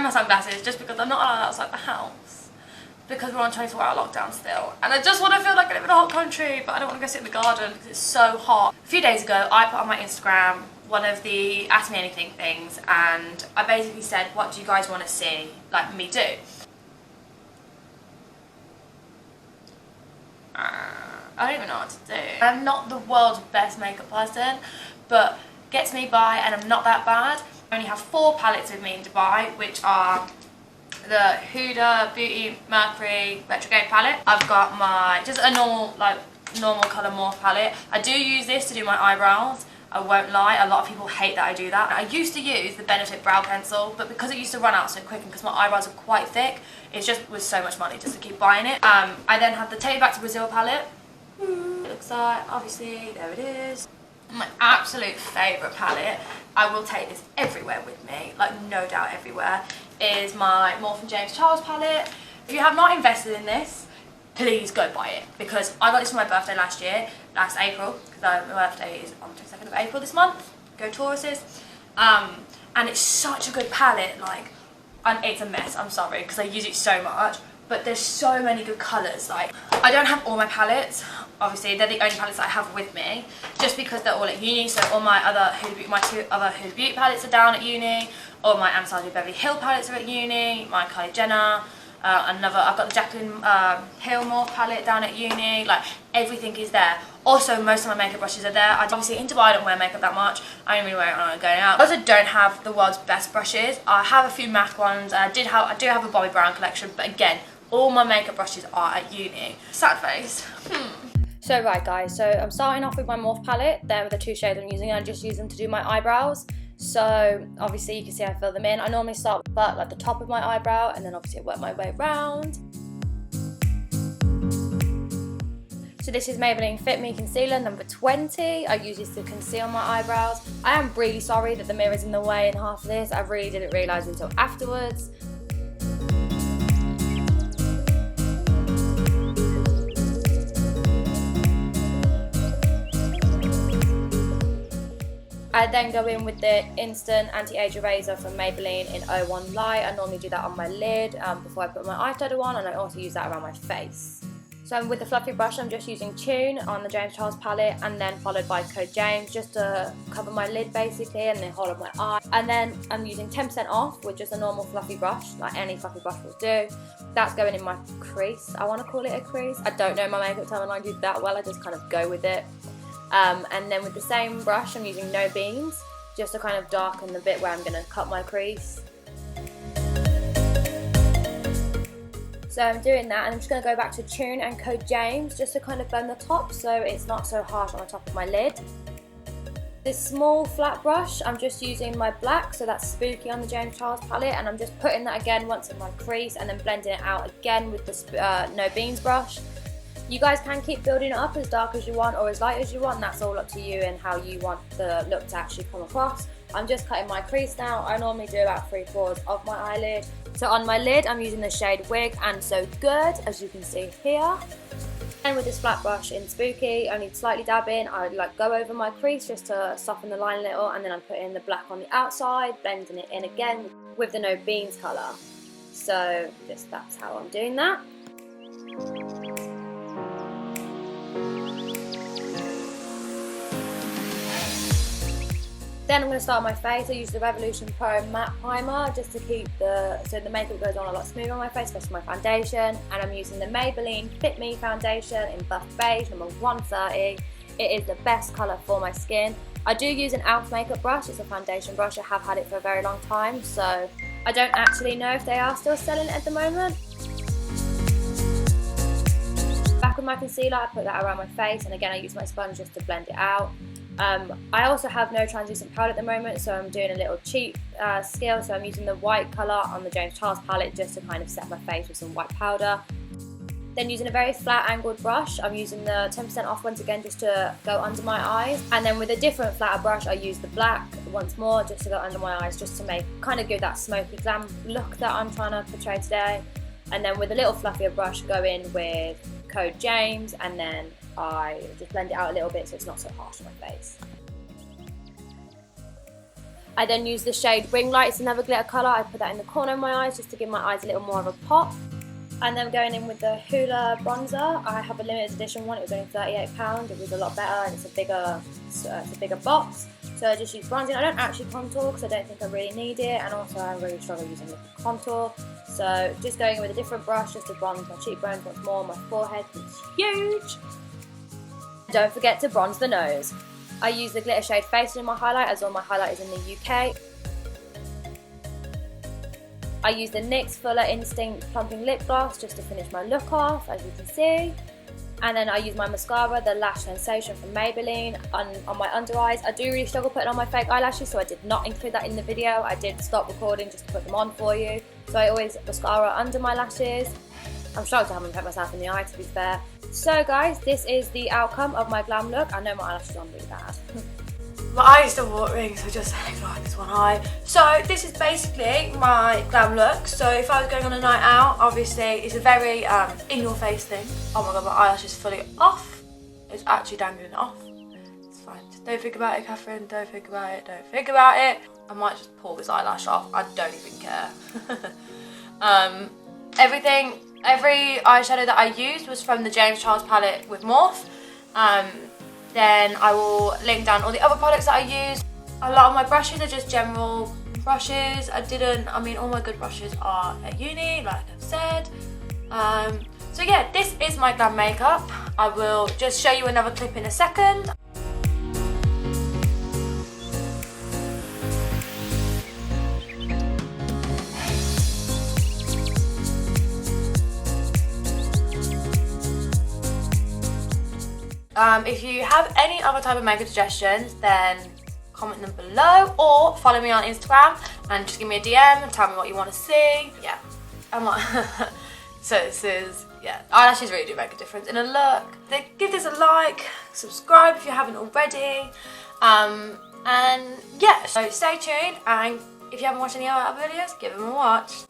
wearing my sunglasses just because I'm not allowed outside the house because we're on 24-hour lockdown still, and I just want to feel like I live in a hot country, but I don't want to go sit in the garden because it's so hot. A few days ago I put on my Instagram one of the Ask Me Anything things, and I basically said, what do you guys want to see like me do? I don't even know what to do. I'm not the world's best makeup person, but gets me by, and I'm not that bad. I only have 4 palettes with me in Dubai, which are the Huda Beauty Mercury Retrograde palette. I've got my, just a normal colour Morphe palette. I do use this to do my eyebrows. I won't lie, a lot of people hate that I do that. I used to use the Benefit brow pencil, but because it used to run out so quick and because my eyebrows are quite thick, it just was so much money just to keep buying it. I then have the Take Me Back to Brazil palette. It looks like, obviously, there it is. My absolute favourite palette, I will take this everywhere with me, like no doubt everywhere, is my Morphe & James Charles palette. If you have not invested in this, please go buy it, because I got this for my birthday last April, because my birthday is on the 22nd of April this month. Go Tauruses. And it's such a good palette, like, and it's a mess, I'm sorry, because I use it so much, but there's so many good colours. Like, I don't have all my palettes, obviously they're the only palettes that I have with me, just because they're all at uni, so all my other my 2 other Huda Beauty palettes are down at uni, all my Anastasia Beverly Hills palettes are at uni, my Kylie Jenner, I've got the Jacqueline Hill Morphe palette down at uni, like everything is there. Also, most of my makeup brushes are there. Obviously in Dubai I don't wear makeup that much, I don't really wear it when I'm going out. I also don't have the world's best brushes. I have a few MAC ones, I do have a Bobbi Brown collection, but again, all my makeup brushes are at uni. Sad face. So right guys, so I'm starting off with my Morphe palette. There are the 2 shades I'm using, I just use them to do my eyebrows. So obviously you can see I fill them in. I normally start with like the top of my eyebrow, and then obviously I work my way around. So this is Maybelline Fit Me Concealer number 20. I use this to conceal my eyebrows. I am really sorry that the mirror's in the way in half of this. I really didn't realise until afterwards. I then go in with the Instant Anti-Age Eraser from Maybelline in 01 Light. I normally do that on my lid before I put my eyeshadow on, and I also use that around my face. So with the fluffy brush, I'm just using Tune on the James Charles palette, and then followed by Code James just to cover my lid basically, and then hold up my eye. And then I'm using 10% off with just a normal fluffy brush, like any fluffy brush will do. That's going in my crease. I want to call it a crease. I don't know my makeup terminology that well, I just kind of go with it. And then with the same brush, I'm using No Beans just to kind of darken the bit where I'm going to cut my crease. So I'm doing that, and I'm just going to go back to Tune and Code James just to kind of blend the top so it's not so harsh on the top of my lid. This small flat brush, I'm just using my black, so that's Spooky on the James Charles palette, and I'm just putting that again once in my crease and then blending it out again with the No Beans brush. You guys can keep building it up as dark as you want or as light as you want. That's all up to you and how you want the look to actually come across. I'm just cutting my crease now. I normally do about 3/4 of my eyelid. So on my lid, I'm using the shade Wig and So Good, as you can see here. And with this flat brush in Spooky, I need slightly dab in. I like go over my crease just to soften the line a little, and then I'm putting the black on the outside, blending it in again with the No Beans colour. So that's how I'm doing that. Then I'm going to start on my face. I use the Revolution Pro Matte Primer just to keep so the makeup goes on a lot smoother on my face, especially my foundation. And I'm using the Maybelline Fit Me foundation in Buff Beige number 130. It is the best colour for my skin. I do use an e.l.f. makeup brush. It's a foundation brush. I have had it for a very long time, so I don't actually know if they are still selling it at the moment. Back with my concealer, I put that around my face, and again I use my sponge just to blend it out. I also have no translucent powder at the moment, so I'm doing a little cheap skill. So I'm using the white colour on the James Charles palette just to kind of set my face with some white powder. Then using a very flat angled brush, I'm using the 10% off once again just to go under my eyes. And then with a different flatter brush, I use the black once more just to go under my eyes, just to kind of give that smoky glam look that I'm trying to portray today. And then with a little fluffier brush, go in with Code James, and then I just blend it out a little bit so it's not so harsh on my face. I then use the shade Ring Light. It's another glitter colour. I put that in the corner of my eyes just to give my eyes a little more of a pop. And then going in with the Hoola bronzer. I have a limited edition one. It was only £38. It was a lot better, and it's a bigger box. So I just use bronzing. I don't actually contour because I don't think I really need it, and also I really struggle using liquid contour. So just going in with a different brush just to bronze my cheekbones once more. My forehead is huge. Don't forget to bronze the nose. I use the glitter shade Face in my highlight, as all my highlight is in the UK. I use the NYX Fuller Instinct Plumping Lip Gloss just to finish my look off, as you can see. And then I use my mascara, the Lash Sensational from Maybelline, on my under eyes. I do really struggle putting on my fake eyelashes, so I did not include that in the video. I did stop recording just to put them on for you. So I always mascara under my lashes. I'm shocked I haven't put myself in the eye, to be fair. So guys, this is the outcome of my glam look. I know my eyelashes are really bad. My eye is still watering, so just ignore this one eye. So this is basically my glam look. So if I was going on a night out, obviously it's a very in-your-face thing. Oh my god, my eyelash is fully off. It's actually dangling off. It's fine. Just don't think about it, Catherine. Don't think about it. Don't think about it. I might just pull this eyelash off. I don't even care. Every eyeshadow that I used was from the Charles palette with Morphe. Then I will link down all the other products that I use. A lot of my brushes are just general brushes. I mean, all my good brushes are at uni, like I've said. So yeah, this is my glam makeup. I will just show you another clip in a second. If you have any other type of makeup suggestions, then comment them below, or follow me on Instagram and just give me a DM and tell me what you want to see. Yeah, so this is, yeah, eyelashes really do make a difference in a look. Give this a like, subscribe if you haven't already, and yeah, so stay tuned, and if you haven't watched any other videos, give them a watch.